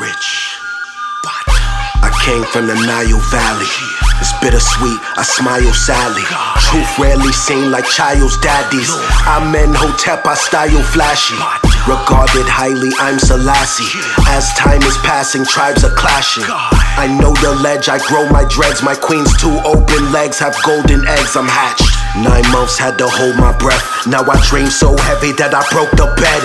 Rich, but I came from the Nile Valley. It's bittersweet, I smile sadly. Truth rarely seen like child's daddies. I'm in Hotep, I style flashy. Regarded highly, I'm Selassie. As time is passing, tribes are clashing. I know the ledge, I grow my dreads. My queen's two open legs have golden eggs, I'm hatched. 9 months had to hold my breath. Now I dream so heavy that I broke the bed.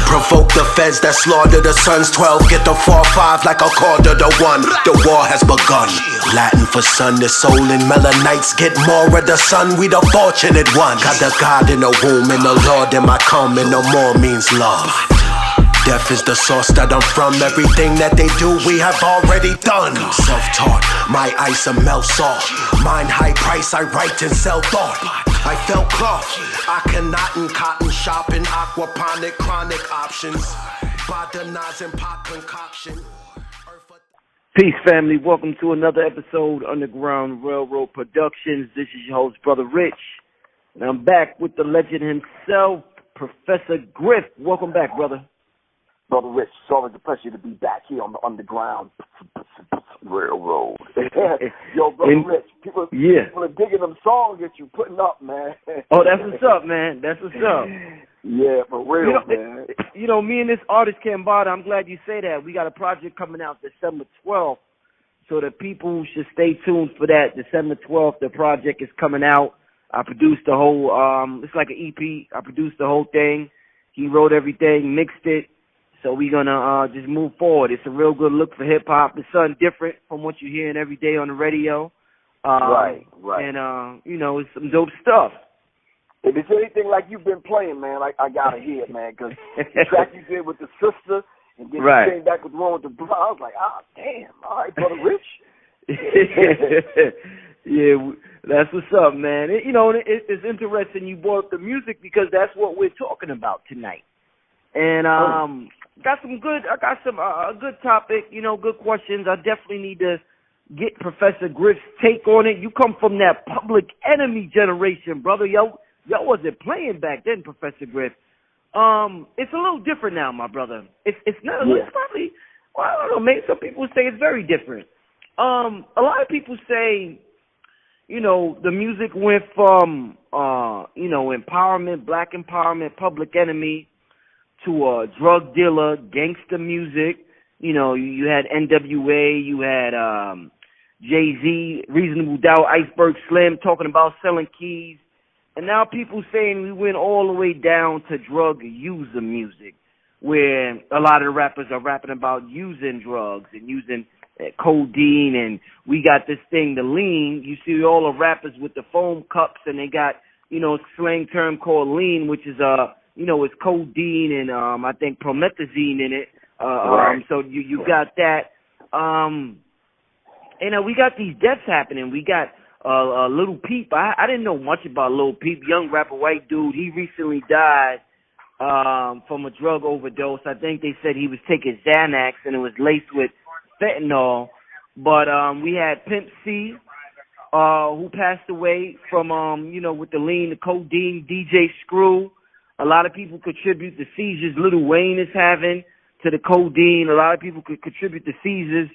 Provoke the feds that slaughter the sons. 12 get the 4-5 like a quarter to 1. The war has begun. Latin for sun, the soul and melanites get more of the sun. We the fortunate ones. Got the God in the womb and the Lord in my come, and no more means love. Death is the source that I'm from. Everything that they do, we have already done. Self-taught, my ice a melt salt. Mine high price, I write and sell thought. I felt cloth, I cannot in cotton shopping. Aquaponic, chronic options. Botanizing pot concoction. Peace, family. Welcome to another episode Underground Railroad Productions. This is your host, Brother Rich. And I'm back with the legend himself, Professor Griff. Welcome back, brother. Brother Rich, it's always a pleasure to be back here on the Underground Railroad. Yo, Brother Rich, people are digging them songs that you putting up, man. Oh, that's what's up, man. That's what's up. Yeah, for real, man. You know, me and this artist can't bother. I'm glad you say that. We got a project coming out December 12th, so the people should stay tuned for that. December 12th, the project is coming out. I produced the whole, it's like an EP. I produced the whole thing. He wrote everything, mixed it. So we're going to just move forward. It's a real good look for hip-hop. It's something different from what you're hearing every day on the radio. Right. And, you know, it's some dope stuff. If it's anything like you've been playing, man, I got to hear it, man, because the track you did with the sister and then you came back with the one with the brother, I was like, damn, all right, Brother Rich. Yeah, that's what's up, man. It's interesting you brought up the music because that's what we're talking about tonight. And got a good topic, good questions. I definitely need to get Professor Griff's take on it. You come from that Public Enemy generation, brother. Y'all wasn't playing back then, Professor Griff. It's a little different now, my brother. It's not. Yeah. It's probably. Well, I don't know. Maybe some people say it's very different. A lot of people say, the music went from, empowerment, black empowerment, Public Enemy, to a drug dealer, gangster music. You had NWA, you had Jay-Z, Reasonable Doubt, Iceberg Slim talking about selling keys. And now people saying we went all the way down to drug user music, where a lot of the rappers are rapping about using drugs and using codeine. And we got this thing, the lean. You see all the rappers with the foam cups, and they got, a slang term called lean, which is it's codeine and I think promethazine in it. Right. So you got that. And we got these deaths happening. We got Little Peep. I didn't know much about Little Peep, young rapper, white dude. He recently died from a drug overdose. I think they said he was taking Xanax and it was laced with fentanyl. But we had Pimp C, who passed away from with the lean, the codeine. DJ Screw. A lot of people contribute the seizures Lil Wayne is having to the codeine. A lot of people could contribute the seizures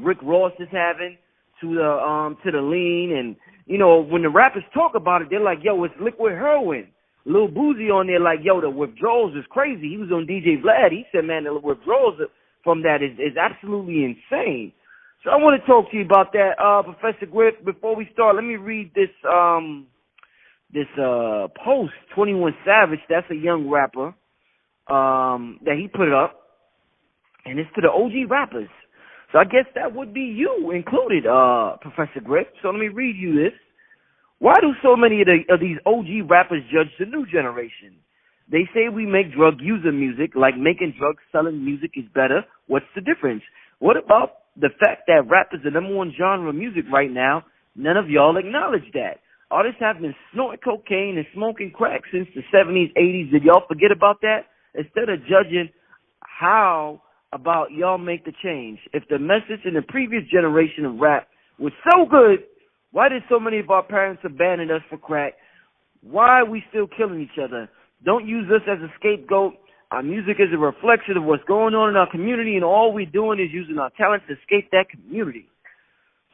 Rick Ross is having to the lean. And when the rappers talk about it, they're like, yo, it's liquid heroin. Lil Boozy on there like, yo, the withdrawals is crazy. He was on DJ Vlad. He said, man, the withdrawals from that is absolutely insane. So I want to talk to you about that, Professor Griff. Before we start, let me read this post, 21 Savage. That's a young rapper that he put up, and it's to the OG rappers. So I guess that would be you included, Professor Griff. So let me read you this. Why do so many of these OG rappers judge the new generation? They say we make drug user music, like making drugs selling music is better. What's the difference? What about the fact that rap is the number one genre of music right now? None of y'all acknowledge that. Artists have been snorting cocaine and smoking crack since the 70s, 80s. Did y'all forget about that? Instead of judging, how about y'all make the change? If the message in the previous generation of rap was so good, why did so many of our parents abandon us for crack? Why are we still killing each other? Don't use us as a scapegoat. Our music is a reflection of what's going on in our community, and all we're doing is using our talent to escape that community.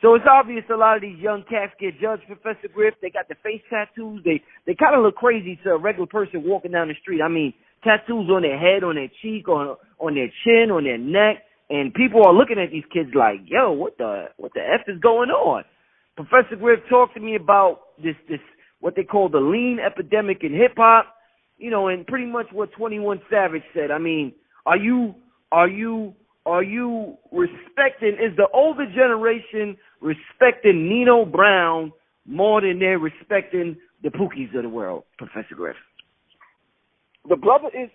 So it's obvious a lot of these young cats get judged, Professor Griff. They got the face tattoos. They kind of look crazy to a regular person walking down the street. I mean, tattoos on their head, on their cheek, on their chin, on their neck, and people are looking at these kids like, yo, what the F is going on? Professor Griff talked to me about this what they call the lean epidemic in hip hop, you know, and pretty much what 21 Savage said. I mean, are you respecting, is the older generation respecting Nino Brown more than they're respecting the Pookies of the world, Professor Griff? The brother is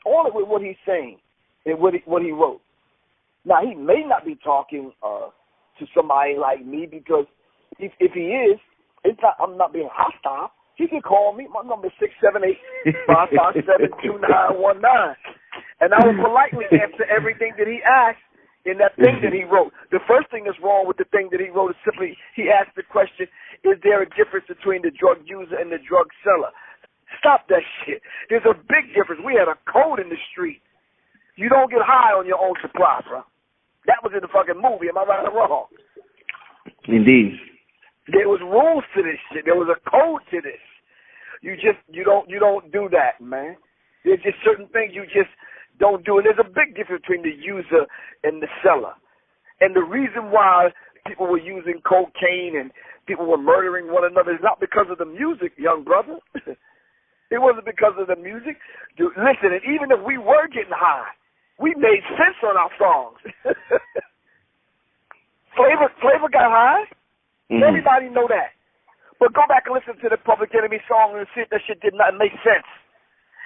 on it with what he's saying and what he wrote. Now, he may not be talking to somebody like me, because if he is, I'm not being hostile. He can call me. My number is 678-557-2919. And I will politely answer everything that he asked in that thing that he wrote. The first thing that's wrong with the thing that he wrote is simply he asked the question, is there a difference between the drug user and the drug seller? Stop that shit. There's a big difference. We had a code in the street. You don't get high on your own supply, bro. That was in the fucking movie. Am I right or wrong? Indeed. There was rules to this shit. There was a code to this. You don't do that, man. There's just certain things you just don't do. And there's a big difference between the user and the seller. And the reason why people were using cocaine and people were murdering one another is not because of the music, young brother. It wasn't because of the music. Dude, listen, and even if we were getting high, we made sense on our songs. Flavor got high. Mm-hmm. Everybody know that. But go back and listen to the Public Enemy song and see if that shit did not make sense.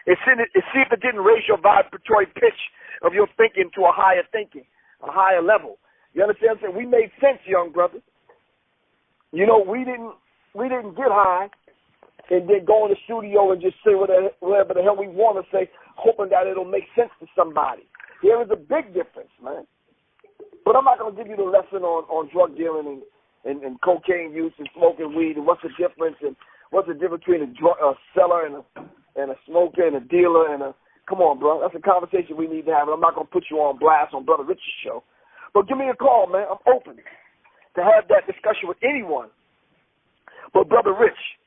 And see if it didn't raise your vibratory pitch of your thinking to a higher thinking, a higher level. You understand what I'm saying? We made sense, young brother. You know, we didn't get high and then go in the studio and just say whatever the hell we want to say, hoping that it'll make sense to somebody. There is a big difference, man. But I'm not going to give you the lesson on drug dealing and cocaine use and smoking weed and what's the difference between a seller and a smoker and a dealer and a, come on, bro. That's a conversation we need to have, and I'm not going to put you on blast on Brother Rich's show. But give me a call, man. I'm open to have that discussion with anyone. But Brother Rich,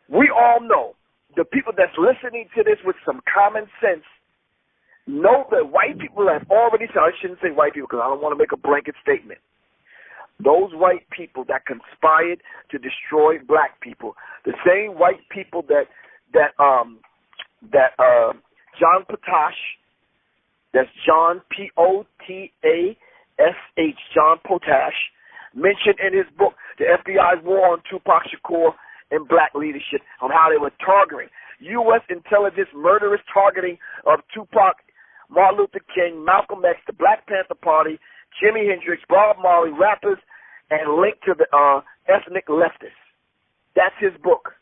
we all know, the people that's listening to this with some common sense, know that white people have already said, I shouldn't say white people because I don't want to make a blanket statement. Those white people that conspired to destroy black people, the same white people that John Potash, that's John P-O-T-A-S-H, John Potash, mentioned in his book, The FBI's War on Tupac Shakur and Black Leadership, on how they were targeting U.S. intelligence murderous targeting of Tupac, Martin Luther King, Malcolm X, the Black Panther Party, Jimi Hendrix, Bob Marley, rappers, and linked to the ethnic leftists. That's his book.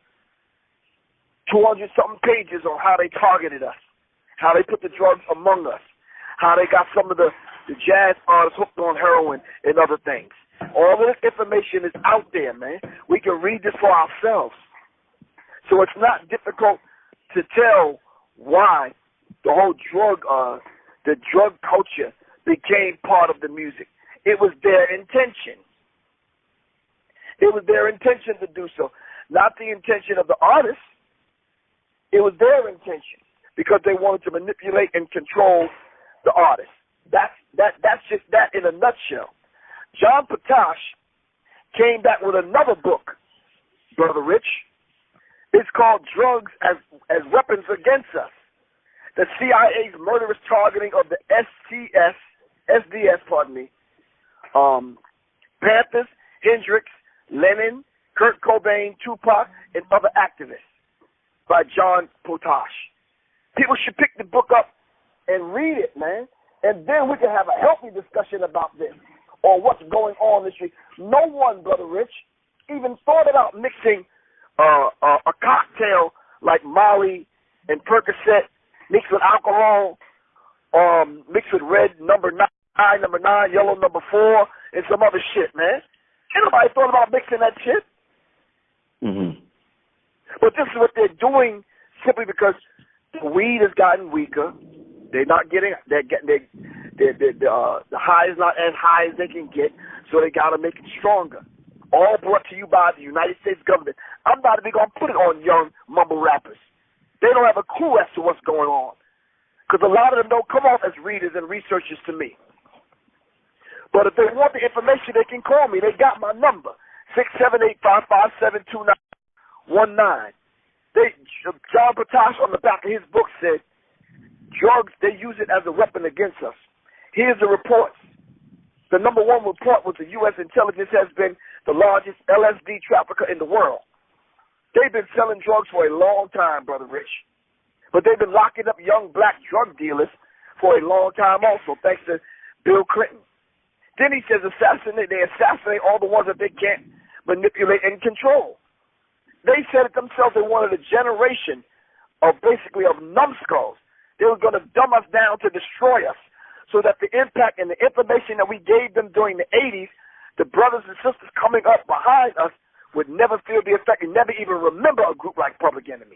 200-something pages on how they targeted us, how they put the drugs among us, how they got some of the jazz artists hooked on heroin and other things. All of this information is out there, man. We can read this for ourselves. So it's not difficult to tell why the whole drug culture became part of the music. It was their intention. It was their intention to do so, not the intention of the artists. It was their intention because they wanted to manipulate and control the artist. That's just that in a nutshell. John Potash came back with another book, Brother Rich. It's called Drugs as Weapons Against Us. The CIA's murderous targeting of the SDS, Panthers, Hendrix, Lenin, Kurt Cobain, Tupac, and other activists by John Potash. People should pick the book up and read it, man. And then we can have a healthy discussion about this or what's going on in the street. No one, Brother Rich, even thought about mixing a cocktail like Molly and Percocet mixed with alcohol, mixed with red number 9, yellow number 4, and some other shit, man. Ain't nobody thought about mixing that shit. Mm-hmm. But this is what they're doing simply because The weed has gotten weaker. They're not getting. The high is not as high as they can get, so they got to make it stronger. All brought to you by the United States government. I'm not even gonna put it on young mumble rappers. They don't have a clue as to what's going on, because a lot of them don't come off as readers and researchers to me. But if they want the information, they can call me. They got my number, 678-557-2919. John Patash on the back of his book said, drugs, they use it as a weapon against us. Here's the reports. The number one report was the U.S. intelligence has been the largest LSD trafficker in the world. They've been selling drugs for a long time, Brother Rich. But they've been locking up young black drug dealers for a long time also, thanks to Bill Clinton. Then he says they assassinate all the ones that they can't manipulate and control. They said it themselves, they wanted a generation of numbskulls. They were going to dumb us down to destroy us, so that the impact and the information that we gave them during the 80s, the brothers and sisters coming up behind us would never feel the effect and never even remember a group like Public Enemy.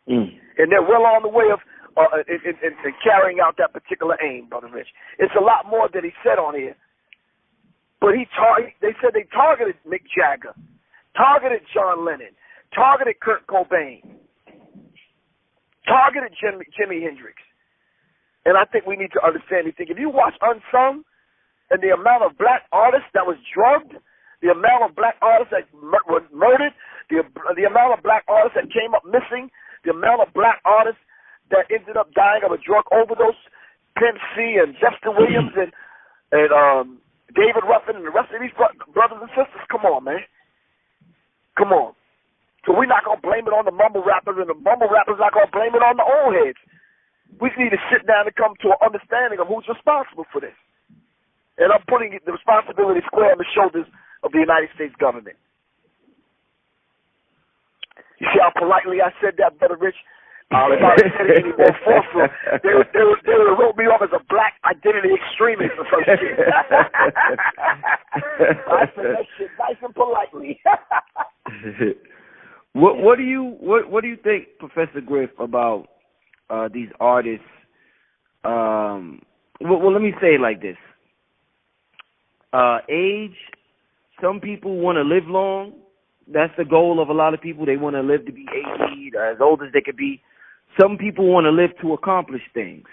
And they're well on the way of in carrying out that particular aim, Brother Rich. It's a lot more that he said on here. But they said they targeted Mick Jagger, targeted John Lennon, targeted Kurt Cobain, targeted Jimi Hendrix. And I think we need to understand anything. If you watch Unsung and the amount of black artists that was drugged, the amount of black artists that were murdered, the amount of black artists that came up missing, the amount of black artists that ended up dying of a drug overdose, Pimp C and Jester Williams and David Ruffin and the rest of these brothers and sisters, come on, man. Come on. So we're not going to blame it on the mumble rappers, and the mumble rappers not going to blame it on the old heads. We need to sit down and come to an understanding of who's responsible for this. And I'm putting the responsibility square on the shoulders of the United States government. You see how politely I said that, Brother Rich? If I had said it any more forceful, they would have wrote me off as a black identity extremist or some shit. I said that shit nice and politely. What do you think, Professor Griff, about these artists? Well, let me say it like this. Age, some people want to live long. That's the goal of a lot of people. They want to live to be 80, as old as they could be. Some people want to live to accomplish things.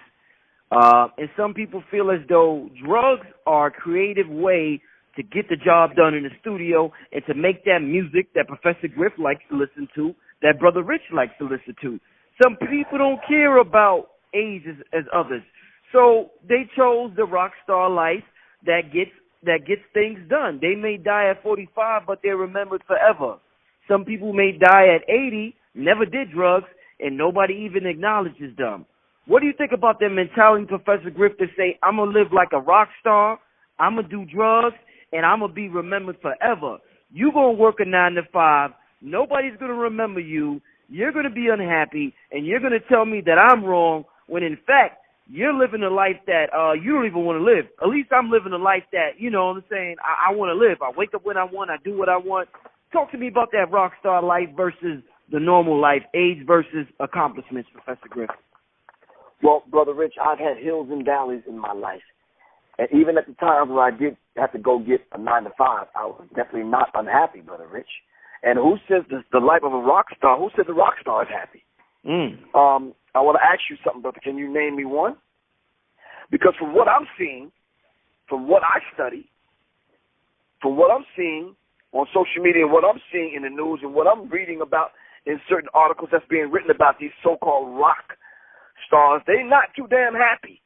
And some people feel as though drugs are a creative way to get the job done in the studio and to make that music that Professor Griff likes to listen to, that Brother Rich likes to listen to. Some people don't care about age as others. So they chose the rock star life that gets things done. They may die at 45, but they're remembered forever. Some people may die at 80, never did drugs, and nobody even acknowledges them. What do you think about that mentality, Professor Griff, to say, I'm going to live like a rock star, I'm going to do drugs, and I'm going to be remembered forever? You're going to work a 9 to 5. Nobody's going to remember you. You're going to be unhappy, and you're going to tell me that I'm wrong when, in fact, you're living a life that you don't even want to live. At least I'm living a life that, you know what I'm saying, I want to live. I wake up when I want. I do what I want. Talk to me about that rock star life versus the normal life, age versus accomplishments, Professor Griff. Well, Brother Rich, I've had hills and valleys in my life. And even at the times where I did have to go get a 9 to 5, I was definitely not unhappy, Brother Rich. And who says the life of a rock star? Who said the rock star is happy? I want to ask you something, brother. Can you name me one? Because from what I'm seeing, from what I study, from what I'm seeing on social media and what I'm seeing in the news and what I'm reading about in certain articles that's being written about these so-called rock stars, they're not too damn happy.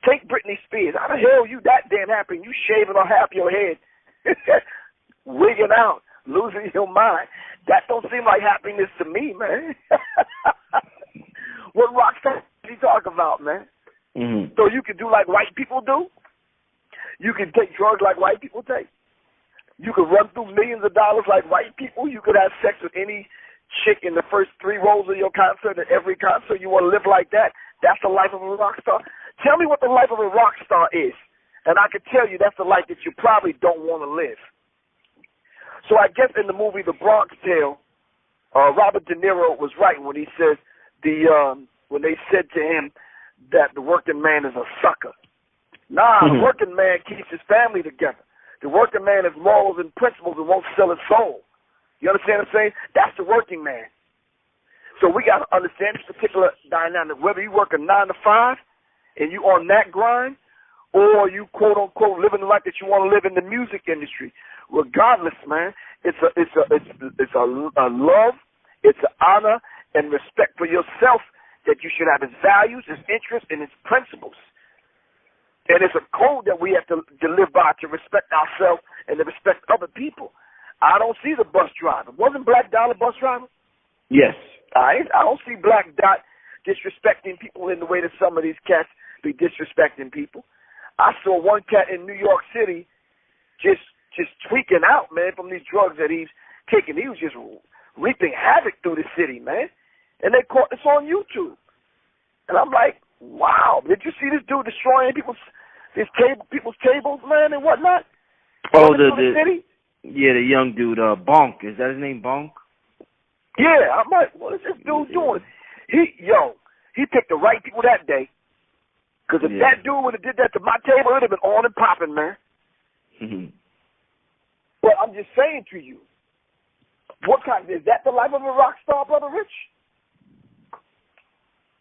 Take Britney Spears. How the hell are you that damn happy? You shaving off half your head, wigging out, losing your mind. That don't seem like happiness to me, man. What rock star are you talking about, man? Mm-hmm. So you can do like white people do? You can take drugs like white people take? You can run through millions of dollars like white people? You could have sex with any chick in the first 3 rows of your concert, at every concert? You want to live like that? That's the life of a rock star? Tell me what the life of a rock star is, and I can tell you that's the life that you probably don't want to live. So I guess in the movie The Bronx Tale, Robert De Niro was right when he says when they said to him that the working man is a sucker. Nah, the working man keeps his family together. The working man has morals and principles and won't sell his soul. You understand what I'm saying? That's the working man. So we got to understand this particular dynamic. Whether you work a 9 to 5 and you on that grind, or you quote unquote living the life that you want to live in the music industry, regardless, man, it's a love, it's an honor and respect for yourself that you should have his values, his interests, and his principles. And it's a code that we have to live by to respect ourselves and to respect other people. I don't see the bus driver. Wasn't Black Dot a bus driver? Yes. I don't see Black Dot disrespecting people in the way that some of these cats be disrespecting people. I saw one cat in New York City just tweaking out, man, from these drugs that he's taking. He was just reaping havoc through the city, man. And they caught this on YouTube. And I'm like, wow, did you see this dude destroying people's tables, man, and whatnot? Oh, the young dude, Bonk. Is that his name, Bonk? Yeah, I'm like, what is this dude doing? He picked the right people that day. Because if that dude would have did that to my table, it would have been on and popping, man. Mm-hmm. But I'm just saying to you, is that the life of a rock star, Brother Rich?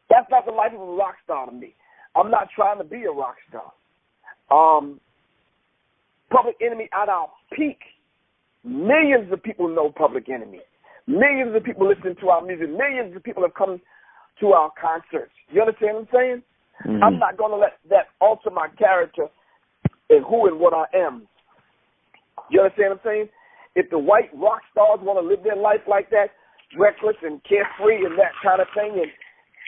That's not the life of a rock star to me. I'm not trying to be a rock star. Public Enemy at our peak, millions of people know Public Enemy. Millions of people listen to our music. Millions of people have come to our concerts. You understand what I'm saying? Mm-hmm. I'm not going to let that alter my character and who and what I am. You understand what I'm saying? If the white rock stars want to live their life like that, reckless and carefree and that kind of thing,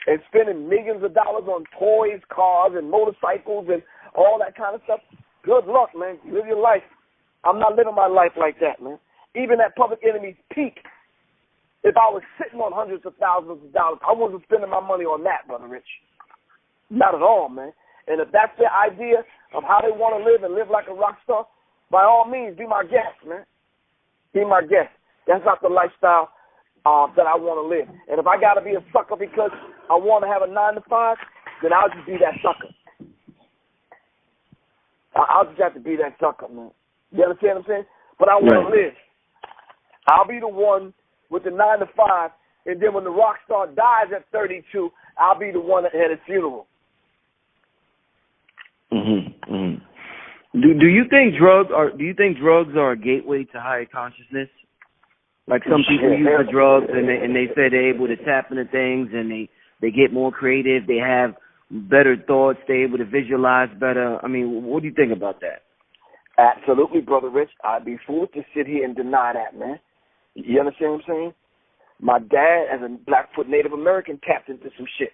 and spending millions of dollars on toys, cars, and motorcycles and all that kind of stuff, good luck, man. Live your life. I'm not living my life like that, man. Even at Public Enemy's peak, if I was sitting on hundreds of thousands of dollars, I wasn't spending my money on that, Brother Rich. Not at all, man. And if that's their idea of how they want to live and live like a rock star, by all means, be my guest, man. Be my guest. That's not the lifestyle that I want to live. And if I got to be a sucker because I want to have a 9 to 5, then I'll just be that sucker. I'll just have to be that sucker, man. You understand what I'm saying? But I want to live. I'll be the one with the 9 to 5, and then when the rock star dies at 32, I'll be the one at his funeral. Mm-hmm. Mm-hmm. Do you think drugs are a gateway to higher consciousness? Like some people use the drugs and they say they're able to tap into things and they get more creative, they have better thoughts, they're able to visualize better. I mean, what do you think about that? Absolutely, Brother Rich. I'd be foolish to sit here and deny that, man. You understand what I'm saying? My dad, as a Blackfoot Native American, tapped into some shit.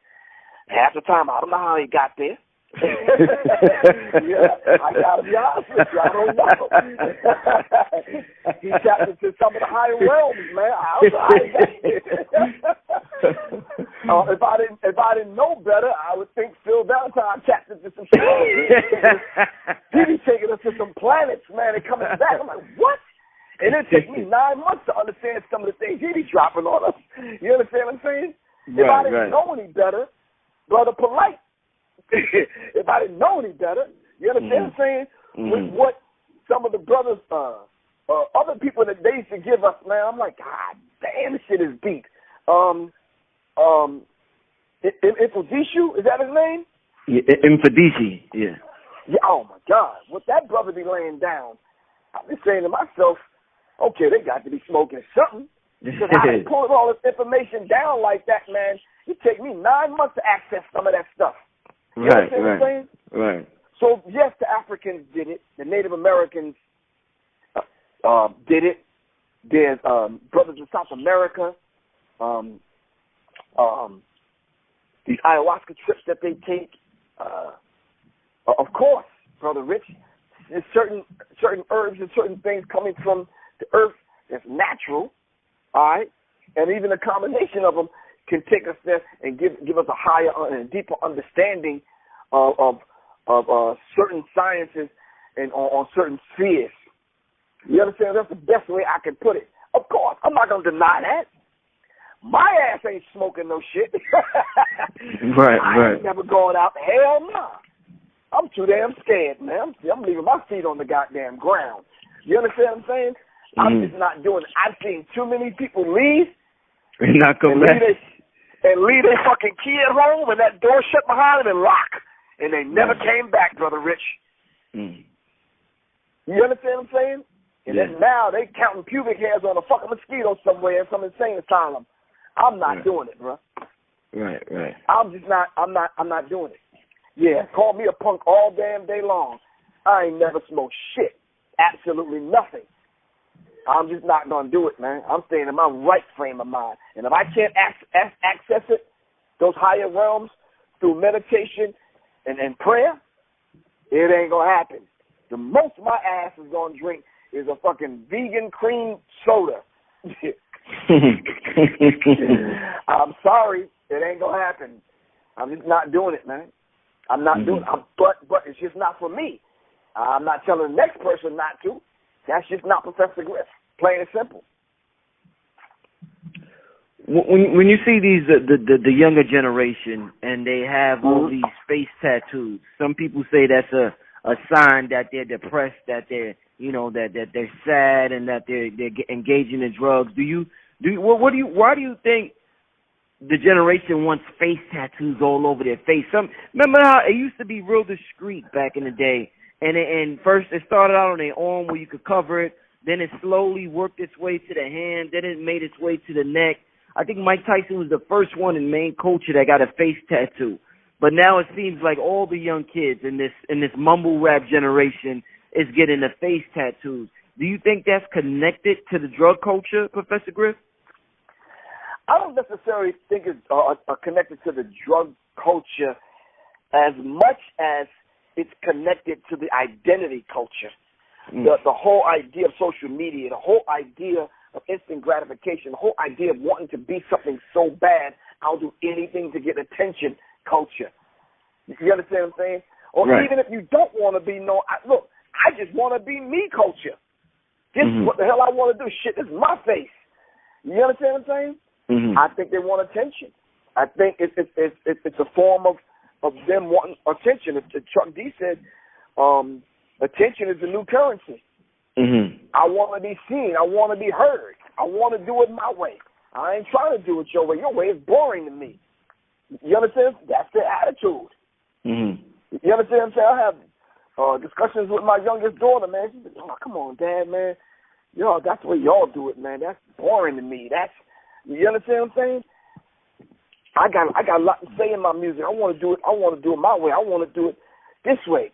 Half the time, I don't know how he got there. Yeah, I gotta be honest with you. I don't know. He tapped into some of the higher realms, man. I don't know how he got there. If I didn't know better, I would think Phil Valentine tapped into some shit. He be taking us to some planets, man, and coming back. I'm like, what? And it took me 9 months to understand some of the things he be dropping on us. You understand what I'm saying? If I didn't know any better, Brother Polite. If I didn't know any better, you understand what I'm saying? With what some of the brothers, other people that they used to give us, man, I'm like, God damn, this shit is deep. Infodishu, is that his name? Yeah, Infodishu, yeah. Oh my God, what that brother be laying down. I've been saying to myself, okay, they got to be smoking something. Because I been pulling all this information down like that, man. It take me 9 months to access some of that stuff. You understand what I'm saying? Right. So, yes, the Africans did it. The Native Americans did it. There's brothers in South America. These ayahuasca trips that they take. Of course, Brother Rich, there's certain herbs and certain things coming from the earth that's natural, all right? And even a combination of them can take us there and give us a higher and deeper understanding of certain sciences and on certain spheres. You understand? That's the best way I can put it. Of course, I'm not going to deny that. My ass ain't smoking no shit. Right. I ain't never going out. Hell no. I'm too damn scared, man. I'm leaving my feet on the goddamn ground. You understand what I'm saying? I'm just not doing it. I've seen too many people leave and not come back. Leave their fucking key at home and that door shut behind them and lock. And they never came back, Brother Rich. You understand what I'm saying? And then now they counting pubic hairs on a fucking mosquito somewhere in some insane asylum. I'm not doing it, bro. Right. I'm not doing it. Yeah, call me a punk all damn day long. I ain't never smoked shit. Absolutely nothing. I'm just not going to do it, man. I'm staying in my right frame of mind. And if I can't access it, those higher realms, through meditation and prayer, it ain't going to happen. The most my ass is going to drink is a fucking vegan cream soda. I'm sorry. It ain't going to happen. I'm just not doing it, man. I'm not doing it. But it's just not for me. I'm not telling the next person not to. That's just not Professor Griff. Plain and simple. When you see these the younger generation and they have all these face tattoos, some people say that's a sign that they're depressed, that they're that they're sad, and that they're engaging in drugs. Why do you think the generation wants face tattoos all over their face? Remember how it used to be real discreet back in the day. And first it started out on their arm where you could cover it. Then it slowly worked its way to the hand. Then it made its way to the neck. I think Mike Tyson was the first one in main culture that got a face tattoo. But now it seems like all the young kids in this mumble rap generation is getting the face tattoos. Do you think that's connected to the drug culture, Professor Griff? I don't necessarily think it's connected to the drug culture as much as it's connected to the identity culture. The whole idea of social media, the whole idea of instant gratification, the whole idea of wanting to be something so bad, I'll do anything to get attention culture. You understand what I'm saying? Or even if you don't want to be known, I just want to be me culture. This is what the hell I want to do. Shit, this is my face. You understand what I'm saying? I think they want attention. I think it's a form of them wanting attention. Chuck D said, attention is the new currency. I want to be seen. I want to be heard. I want to do it my way. I ain't trying to do it your way. Your way is boring to me. You understand? That's their attitude. You understand what I'm saying? I have discussions with my youngest daughter, man. She said, "Oh, come on, Dad, man. That's the way y'all do it, man. That's boring to me. You understand what I'm saying? I got a lot to say in my music. I want to do it. I want to do it my way. I want to do it this way."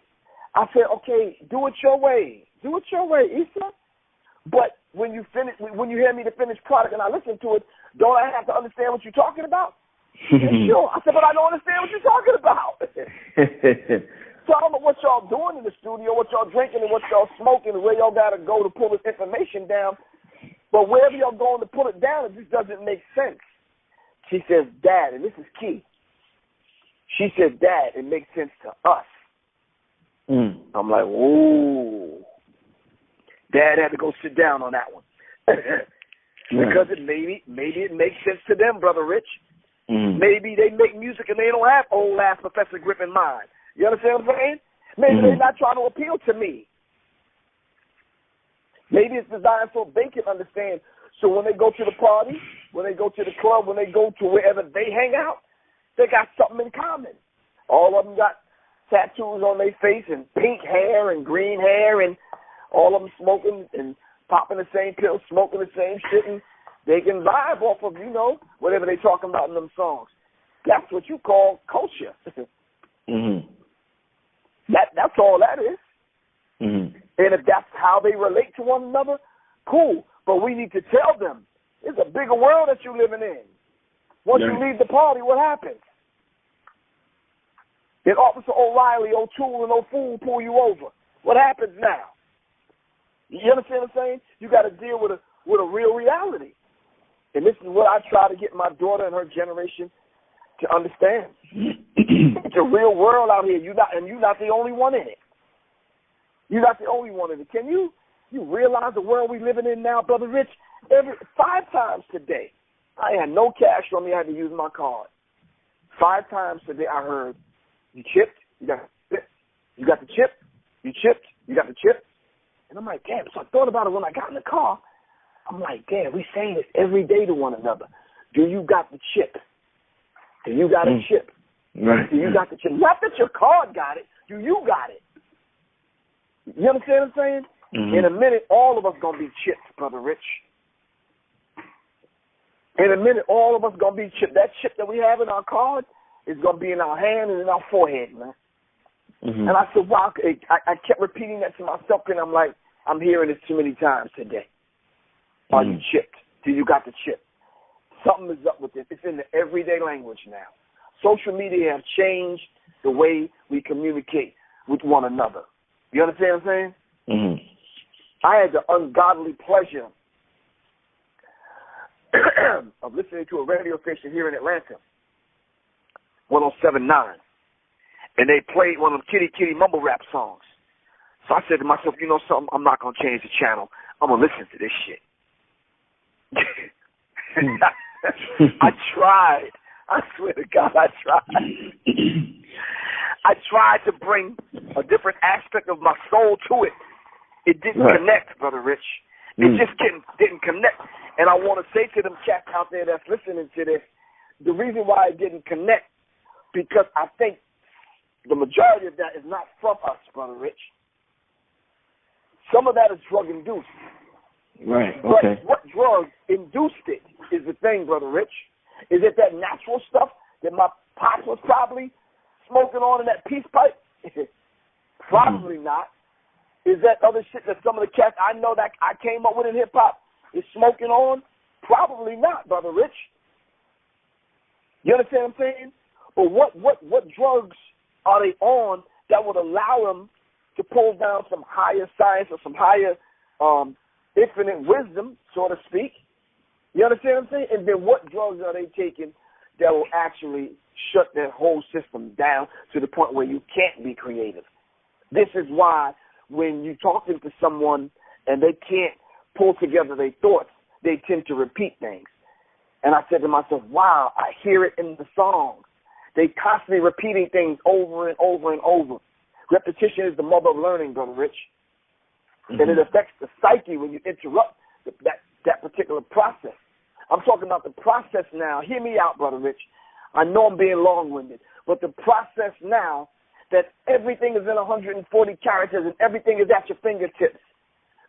I said, "Okay, do it your way. Do it your way, Issa. But when you hear me the finished product and I listen to it, don't I have to understand what you're talking about?" Sure. I said, "But I don't understand what you're talking about." So I don't know what y'all doing in the studio, what y'all drinking and what y'all smoking, and where y'all got to go to pull this information down. But wherever y'all going to pull it down, it just doesn't make sense. She says, "Dad," and this is key. She said, "Dad, it makes sense to us." I'm like, "Whoa." Dad had to go sit down on that one. Because maybe it makes sense to them, Brother Rich. Maybe they make music and they don't have old ass Professor Griff in mind. You understand what I'm saying? Maybe they're not trying to appeal to me. Maybe it's designed so they can understand. So when they go to the party, when they go to the club, when they go to wherever they hang out, they got something in common. All of them got tattoos on their face and pink hair and green hair, and all of them smoking and popping the same pills, smoking the same shit, and they can vibe off of, whatever they talking about in them songs. That's what you call culture. That's all that is. And if that's how they relate to one another, cool. But we need to tell them, it's a bigger world that you're living in. Once you leave the party, what happens? Then Officer O'Reilly, O'Toole, and O'Fool pull you over. What happens now? You understand what I'm saying? You got to deal with a real reality. And this is what I try to get my daughter and her generation to understand. It's a real world out here. You're not the only one in it. You're not the only one in it. Can you realize the world we're living in now, Brother Rich? 5 times today, I had no cash on me. I had to use my card. 5 times today I heard, you chipped, you got the chip, you got the chip, you chipped, you got the chip. And I'm like, damn. So I thought about it when I got in the car. I'm like, damn, we saying this every day to one another. Do you got the chip? Do you got a chip? Right. Do you got the chip? Not that your card got it. Do you got it? You understand what I'm saying? Mm-hmm. In a minute, all of us going to be chipped, Brother Rich. In a minute, all of us going to be chipped. That chip that we have in our card is going to be in our hand and in our forehead, man. Mm-hmm. And I said, wow, I kept repeating that to myself, and I'm like, I'm hearing this too many times today. Are you chipped? Do you got the chip? Something is up with it. It's in the everyday language now. Social media have changed the way we communicate with one another. You understand what I'm saying? Mm-hmm. I had the ungodly pleasure of listening to a radio station here in Atlanta, 107.9, and they played one of them kitty mumble rap songs. So I said to myself, you know something, I'm not going to change the channel. I'm going to listen to this shit. I tried. I swear to God, I tried. I tried to bring a different aspect of my soul to it. It didn't connect, Brother Rich. It just didn't connect. And I want to say to them cats out there that's listening to this, the reason why it didn't connect, because I think the majority of that is not from us, Brother Rich. Some of that is drug-induced. Right, okay. But what drug induced it is the thing, Brother Rich. Is it that natural stuff that my pops was probably smoking on in that peace pipe? Probably not. Is that other shit that some of the cats I know that I came up with in hip-hop is smoking on? Probably not, Brother Rich. You understand what I'm saying? But what drugs are they on that would allow them to pull down some higher science or some higher infinite wisdom, so to speak? You understand what I'm saying? And then what drugs are they taking that will actually shut their whole system down to the point where you can't be creative? This is why when you're talking to someone and they can't pull together their thoughts, they tend to repeat things. And I said to myself, wow, I hear it in the songs. They constantly repeating things over and over and over. Repetition is the mother of learning, Brother Rich. Mm-hmm. And it affects the psyche when you interrupt that particular process. I'm talking about the process now. Hear me out, Brother Rich. I know I'm being long-winded, but the process now that everything is in 140 characters and everything is at your fingertips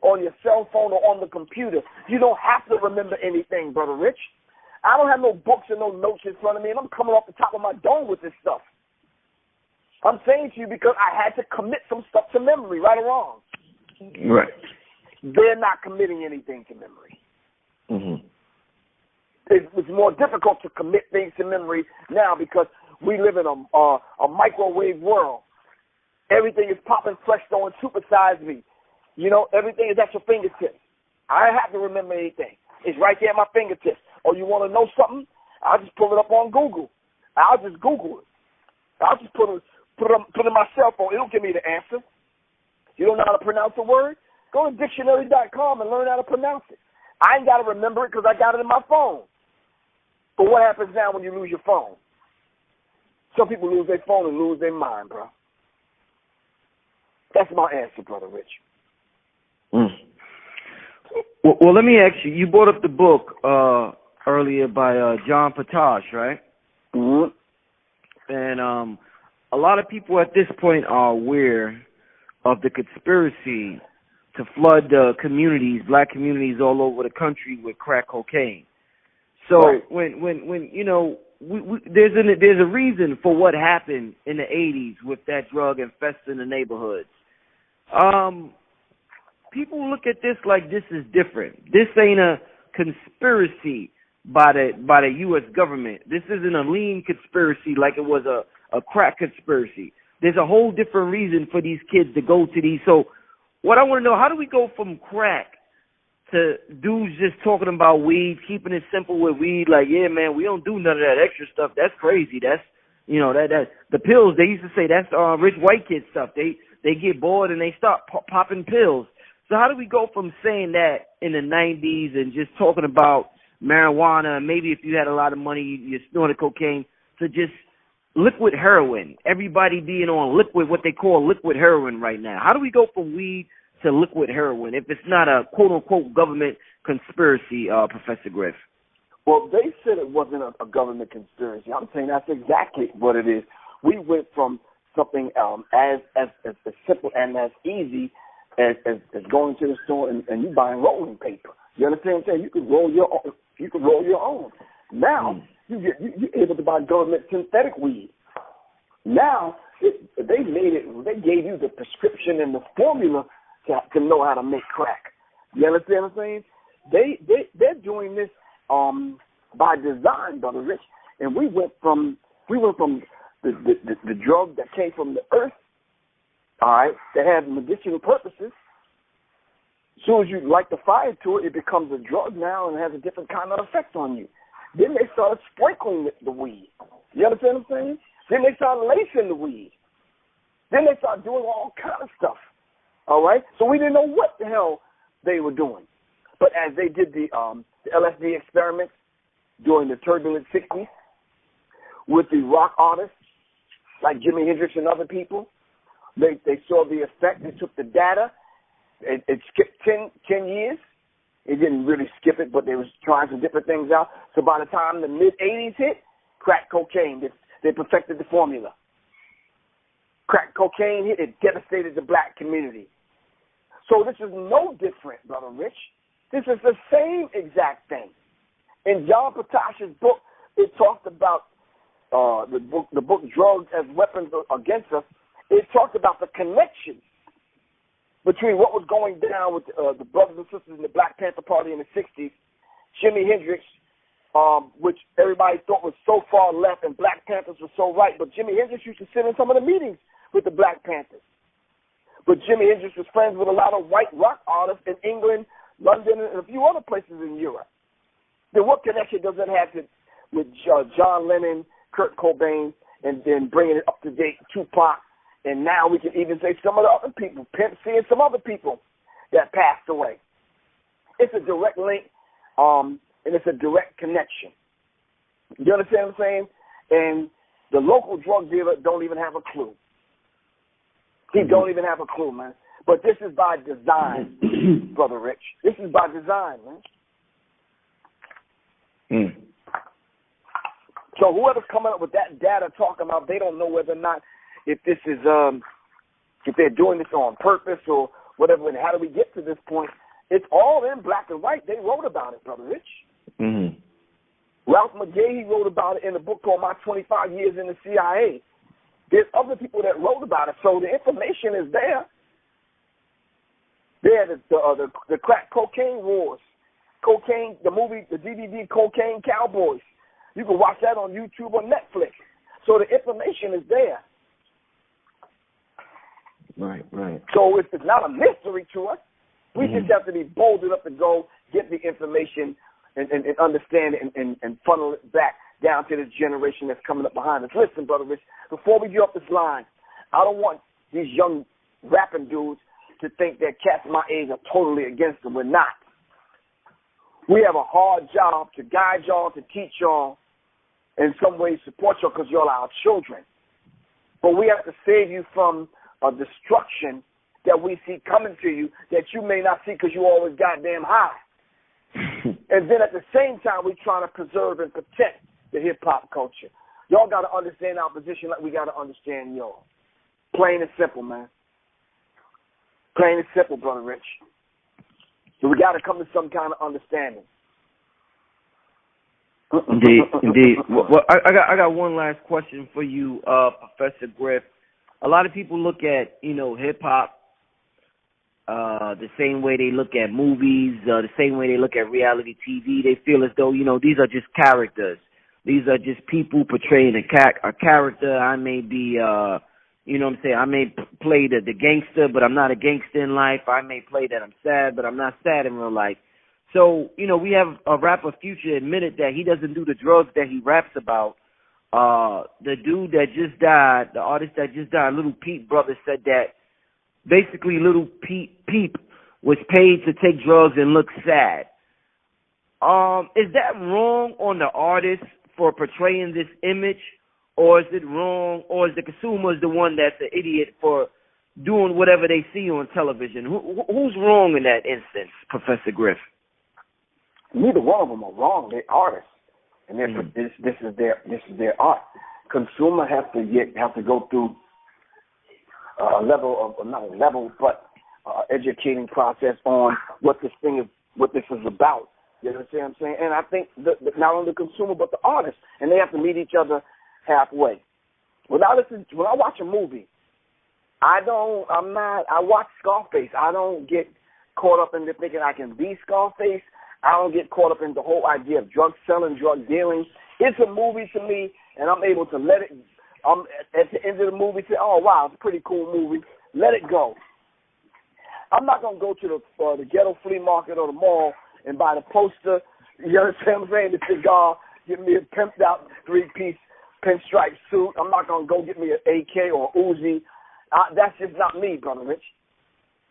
on your cell phone or on the computer. You don't have to remember anything, Brother Rich. I don't have no books and no notes in front of me, and I'm coming off the top of my dome with this stuff. I'm saying to you because I had to commit some stuff to memory, right or wrong. Right. They're not committing anything to memory. Mm-hmm. It's more difficult to commit things to memory now because we live in a microwave world. Everything is popping fresh, throwing supersize me. You know, everything is at your fingertips. I don't have to remember anything. It's right there at my fingertips. Or you want to know something? I'll just pull it up on Google. I'll just Google it. I'll just put it in my cell phone. It'll give me the answer. You don't know how to pronounce a word? Go to dictionary.com and learn how to pronounce it. I ain't got to remember it because I got it in my phone. But what happens now when you lose your phone? Some people lose their phone and lose their mind, bro. That's my answer, Brother Rich. Mm. Well, let me ask you. You brought up the book earlier by John Potash, right? Mm-hmm. And a lot of people at this point are aware of the conspiracy to flood communities, black communities all over the country with crack cocaine. So right. when you know, there's a reason for what happened in the 80s with that drug infesting the neighborhoods. People look at this like this is different. This ain't a conspiracy by the U.S. government. This isn't a lean conspiracy like it was a crack conspiracy. There's a whole different reason for these kids to go to these. So what I want to know, how do we go from crack to dudes just talking about weed, keeping it simple with weed, like, yeah, man, we don't do none of that extra stuff. That's crazy. That's, you know, that the pills, they used to say that's rich white kid stuff. They get bored and they start popping pills. So how do we go from saying that in the 90s and just talking about marijuana, maybe if you had a lot of money, you snorted cocaine, to just liquid heroin. Everybody being on liquid, what they call liquid heroin right now. How do we go from weed to liquid heroin if it's not a quote-unquote government conspiracy, Professor Griff? Well, they said it wasn't a government conspiracy. I'm saying that's exactly what it is. We went from something as simple and as easy as going to the store and you buying rolling paper. You understand what I'm saying? You can roll your own. You can roll your own. Now you're able to buy government synthetic weed. Now they made it. They gave you the prescription and the formula to know how to make crack. You understand what I'm saying? They're doing this by design, Brother Rich. And we went from the drug that came from the earth, all right, that had medicinal purposes. As soon as you light the fire to it, it becomes a drug now and has a different kind of effect on you. Then they started sprinkling the weed. You understand what I'm saying? Then they started lacing the weed. Then they started doing all kind of stuff. All right? So we didn't know what the hell they were doing. But as they did the LSD experiments during the turbulent 60s with the rock artists like Jimi Hendrix and other people, they saw the effect. They took the data. It skipped 10 years. It didn't really skip it, but they was trying some different things out. So by the time the mid-'80s hit, crack cocaine, they perfected the formula. Crack cocaine hit, it devastated the black community. So this is no different, Brother Rich. This is the same exact thing. In John Patash's book, it talked about the book Drugs as Weapons Against Us. It talked about the connection between what was going down with the brothers and sisters in the Black Panther Party in the 60s, Jimi Hendrix, which everybody thought was so far left, and Black Panthers were so right. But Jimi Hendrix used to sit in some of the meetings with the Black Panthers. But Jimi Hendrix was friends with a lot of white rock artists in England, London, and a few other places in Europe. Then what connection does it have with John Lennon, Kurt Cobain, and then bringing it up to date, Tupac, and now we can even say some of the other people, Pimp C and some other people that passed away. It's a direct link, and it's a direct connection. You understand what I'm saying? And the local drug dealer don't even have a clue. He don't even have a clue, man. But this is by design, Brother Rich. This is by design, man. So whoever's coming up with that data talking about, they don't know whether or not if this is if they're doing this on purpose or whatever. And how do we get to this point? It's all in black and white. They wrote about it, Brother Rich. Ralph McGahee wrote about it in a book called My 25 Years in the CIA. There's other people that wrote about it, so the information is there. There, the crack cocaine wars, cocaine, the movie, the DVD Cocaine Cowboys. You can watch that on YouTube or Netflix. So the information is there. Right. So it's not a mystery to us. We just have to be bold enough to go get the information and understand it and funnel it back down to this generation that's coming up behind us. Listen, Brother Rich, before we get off this line, I don't want these young rapping dudes to think that cats my age are totally against them. We're not. We have a hard job to guide y'all, to teach y'all, in some ways support y'all because y'all are our children. But we have to save you from a destruction that we see coming to you that you may not see because you always goddamn high. And then at the same time, we're trying to preserve and protect the hip-hop culture. Y'all got to understand our position like we got to understand y'all. Plain and simple, man. Plain and simple, Brother Rich. So we got to come to some kind of understanding. Indeed. Well, I got one last question for you, Professor Griff. A lot of people look at, hip hop the same way they look at movies, the same way they look at reality TV. They feel as though, these are just characters. These are just people portraying a character. I may be, I may play the gangster, but I'm not a gangster in life. I may play that I'm sad, but I'm not sad in real life. So, we have a rapper Future admitted that he doesn't do the drugs that he raps about. The dude that just died, the artist that just died, Little Peep brother, said that basically Little Peep was paid to take drugs and look sad. Is that wrong on the artist for portraying this image, or is it wrong, or is the consumer the one that's the idiot for doing whatever they see on television? Who's wrong in that instance, Professor Griff? Neither one of them are wrong. They're artists, and this is their art. Consumer have to go through a level of not a level, but educating process on what this is about. You understand what I'm saying? And I think not only the consumer but the artist, and they have to meet each other halfway. When I watch a movie, I watch Scarface. I don't get caught up in thinking I can be Scarface. I don't get caught up in the whole idea of drug selling, drug dealing. It's a movie to me, and I'm able to let it. At the end of the movie, say, "Oh wow, it's a pretty cool movie." Let it go. I'm not gonna go to the ghetto flea market or the mall and buy the poster. You understand what I'm saying? The cigar, get me a pimped out 3-piece pinstripe suit. I'm not gonna go get me an AK or Uzi. That's just not me, Brother Rich.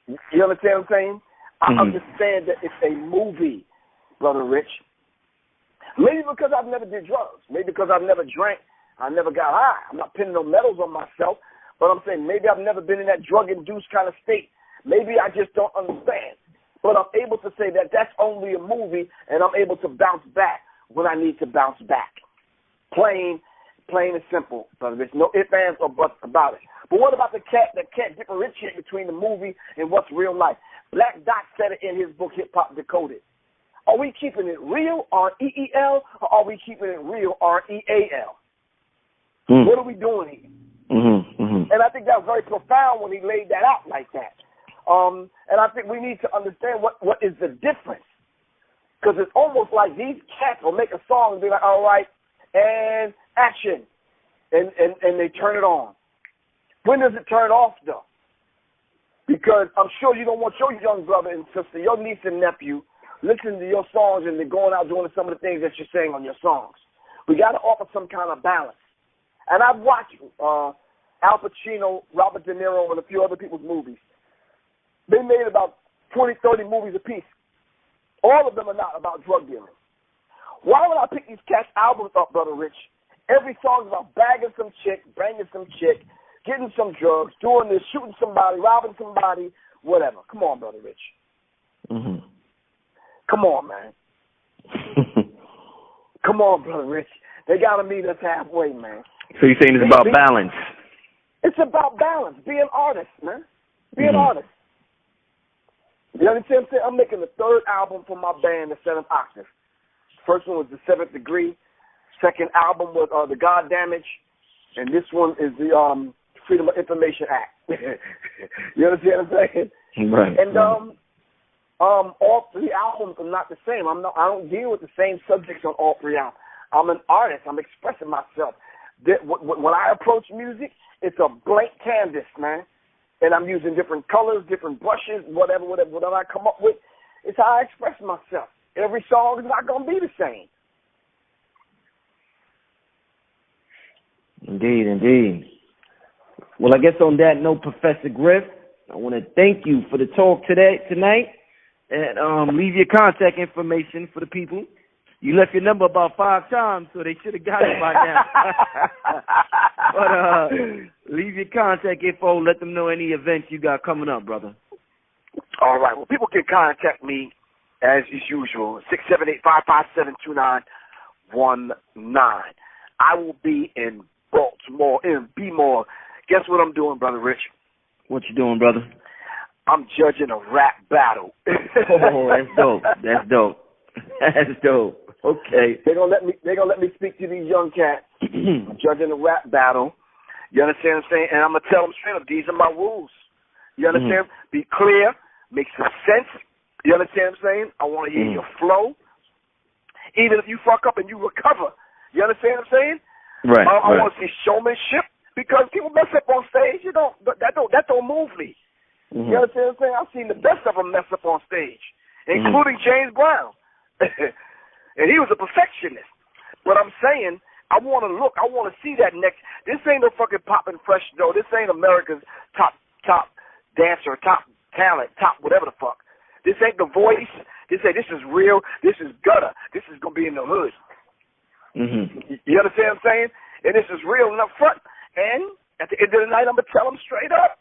You understand what I'm saying? I understand that it's a movie, Brother Rich. Maybe because I've never did drugs. Maybe because I've never drank. I never got high. I'm not pinning no medals on myself. But I'm saying maybe I've never been in that drug-induced kind of state. Maybe I just don't understand. But I'm able to say that that's only a movie, and I'm able to bounce back when I need to bounce back. Plain and simple, Brother Rich. No ifs, ands, or buts about it. But what about the cat that can't differentiate between the movie and what's real life? Black Dot said it in his book, Hip Hop Decoded. Are we keeping it real, R-E-E-L, or are we keeping it real, R-E-A-L? What are we doing here? And I think that was very profound when he laid that out like that. And I think we need to understand what is the difference. Because it's almost like these cats will make a song and be like, all right, and action. And they turn it on. When does it turn off, though? Because I'm sure you don't want your young brother and sister, your niece and nephew, listening to your songs and they're going out doing some of the things that you're saying on your songs. We got to offer some kind of balance. And I've watched Al Pacino, Robert De Niro, and a few other people's movies. They made about 20, 30 movies apiece. All of them are not about drug dealing. Why would I pick these cats' albums up, Brother Rich? Every song's about bagging some chick, banging some chick, getting some drugs, doing this, shooting somebody, robbing somebody, whatever. Come on, Brother Rich. Come on, man. Come on, Brother Rich. They got to meet us halfway, man. So you're saying it's about balance? It's about balance. Be an artist, man. Be an artist. You understand what I'm saying? I'm making the third album for my band, The Seventh Octave. First one was The Seventh Degree. Second album was The God Damage. And this one is the Freedom of Information Act. You understand what I'm saying? Right. And all three albums are not the same. I don't deal with the same subjects on all three albums. I'm an artist. I'm expressing myself. When I approach music, it's a blank canvas, man. And I'm using different colors, different brushes, whatever I come up with. It's how I express myself. Every song is not going to be the same. Indeed. Well, I guess on that note, Professor Griff, I want to thank you for the talk tonight, and leave your contact information for the people. You left your number about 5 times, so they should have got it by now. But leave your contact info. Let them know any events you got coming up, brother. All right. Well, people can contact me as is usual, 678-557-2919. I will be in Baltimore, in B-More. Guess what I'm doing, Brother Rich? What you doing, brother? I'm judging a rap battle. Oh, that's dope. That's dope. Okay. They're gonna let me speak to these young cats. I'm judging a rap battle. You understand what I'm saying? And I'm gonna tell them straight up, these are my rules. You understand? Be clear, make some sense. You understand what I'm saying? I want to hear your flow. Even if you fuck up and you recover. You understand what I'm saying? Right. I want to see showmanship, because people mess up on stage. That don't move me. You understand what I'm saying? I've seen the best of them mess up on stage, including James Brown. And he was a perfectionist. But I'm saying, I want to see that next. This ain't no fucking Poppin' Fresh, though. This ain't America's top dancer, top talent, top whatever the fuck. This ain't The Voice. They say this is real, this is gutter, this is going to be in the hood. You understand what I'm saying? And this is real and up front. And at the end of the night, I'm going to tell them straight up.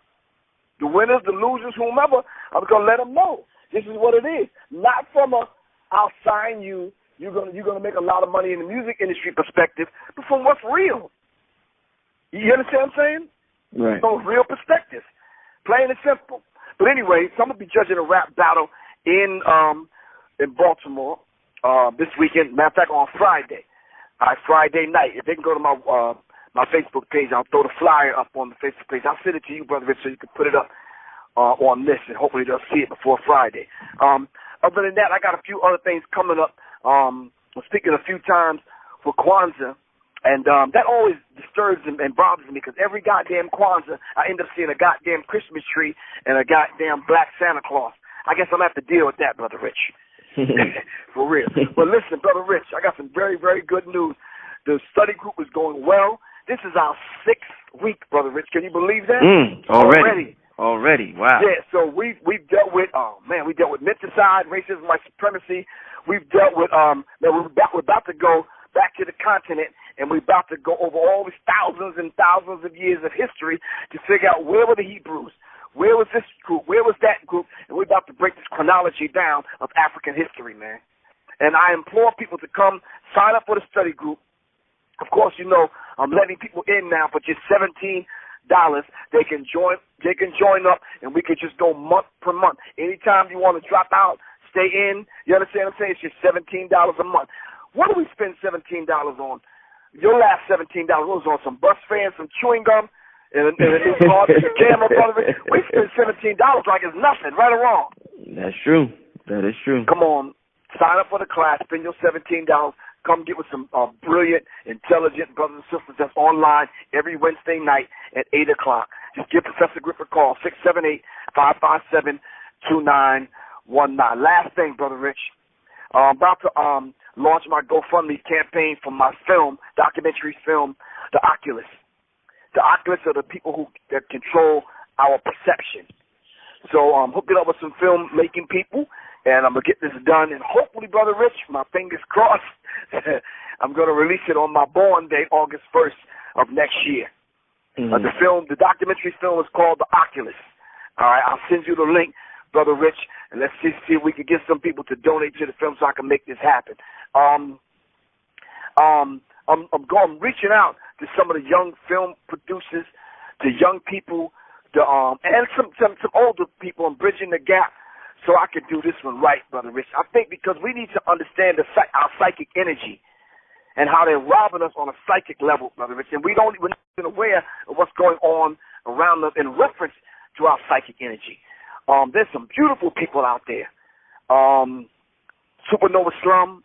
The winners, the losers, whomever, I'm going to let them know. This is what it is. Not from a, I'll sign you, you're going to make a lot of money in the music industry perspective, but from what's real. You understand what I'm saying? Right. From a real perspective. Plain and simple. But anyway, so I'm going to be judging a rap battle in Baltimore this weekend. Matter of fact, on Friday. Friday night. If they can go to my Facebook page, I'll throw the flyer up on the Facebook page. I'll send it to you, Brother Rich, so you can put it up on this, and hopefully they'll see it before Friday. Other than that, I got a few other things coming up. I'm speaking a few times for Kwanzaa, and that always disturbs and bothers me, because every goddamn Kwanzaa, I end up seeing a goddamn Christmas tree and a goddamn black Santa Claus. I guess I'm going to have to deal with that, Brother Rich. For real. But listen, Brother Rich, I got some very, very good news. The study group is going well. This is our 6th week, Brother Rich. Can you believe that? Already. Wow. Yeah, so we've dealt with, we dealt with menticide, racism, white supremacy. We've dealt with, we're about to go back to the continent, and we're about to go over all these thousands and thousands of years of history to figure out where were the Hebrews, where was this group, where was that group, and we're about to break this chronology down of African history, man. And I implore people to come sign up for the study group. Of course, you know, I'm letting people in now for just $17. They can join up, and we can just go month per month. Anytime you want to drop out, stay in. You understand what I'm saying? It's just $17 a month. What do we spend $17 on? Your last $17 was on some bus fans, some chewing gum, and a new car, a camera, brother. We spend $17 like it's nothing, right or wrong. That's true. That is true. Come on, sign up for the class, spend your $17. Come get with some brilliant, intelligent brothers and sisters that's online every Wednesday night at 8 o'clock. Just give Professor Griff a call, 678-557-2919. Last thing, Brother Rich. I'm about to launch my GoFundMe campaign for my documentary film, The Oculus. The Oculus are the people that control our perception. So I'm hooking up with some film-making people, and I'm going to get this done. And hopefully, Brother Rich, my fingers crossed, I'm going to release it on my born day, August 1st of next year. The documentary film is called The Oculus. All right, I'll send you the link, Brother Rich, and let's see if we can get some people to donate to the film so I can make this happen. I'm reaching out to some of the young film producers, to young people, and some older people. I'm bridging the gap so I can do this one right, Brother Rich. I think because we need to understand our psychic energy and how they're robbing us on a psychic level, Brother Rich, and we're not even aware of what's going on around us in reference to our psychic energy. There's some beautiful people out there. Supernova Slum,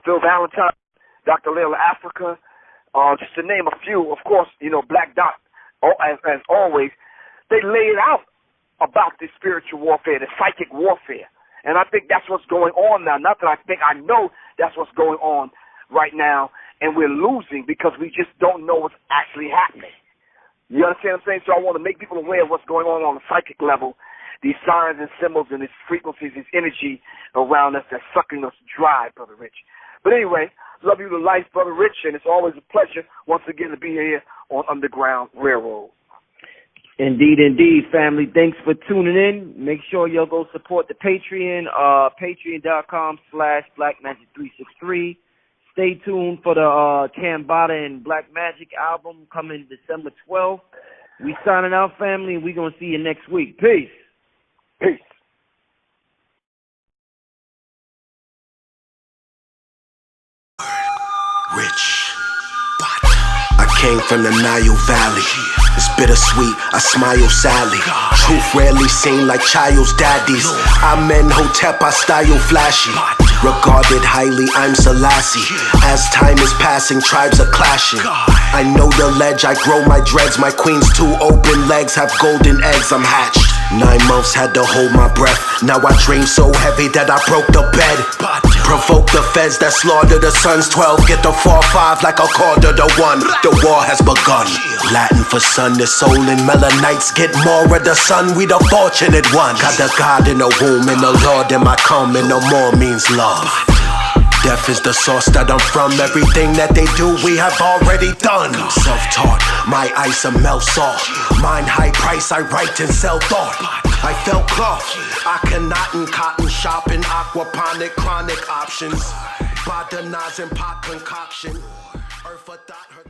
Phil Valentine, Dr. Layla Africa, just to name a few. Of course, you know, Black Dot, as always, they laid out about this spiritual warfare, the psychic warfare. And I think that's what's going on now. Not that I think, I know that's what's going on right now, and we're losing because we just don't know what's actually happening. You understand what I'm saying? So I want to make people aware of what's going on the psychic level, these signs and symbols and these frequencies, this energy around us that's sucking us dry, Brother Rich. But anyway, love you to life, Brother Rich, and it's always a pleasure once again to be here on Underground Railroad. Indeed, family. Thanks for tuning in. Make sure y'all go support the Patreon, patreon.com/blackmagic363. Stay tuned for the Cambada and Black Magic album coming December 12th. We signing out, family, and we're going to see you next week. Peace. Peace. Rich, but I came from the Nile Valley. It's bittersweet, I smile sadly. Truth rarely seen like child's daddies. I'm in Hotep, I style flashy. Regarded highly, I'm Selassie. As time is passing, tribes are clashing. I know the ledge, I grow my dreads. My queen's two open legs have golden eggs, I'm hatched. 9 months had to hold my breath. Now I dream so heavy that I broke the bed. Provoke the feds that slaughter the sons. 12 get the 4-5 like a quarter to 1. The war has begun. Latin for sun, the soul and melanites get more of the sun. We the fortunate ones. Got the God in the womb and the Lord in my come, and no more means love. Death is the source that I'm from. Everything that they do, we have already done. Self-taught, my ice a melt salt. Mine high price, I write and sell thought. I felt cloth, I cannot in cotton shopping. Aquaponic, chronic options. Botanizing pot concoction. Earth a thought, her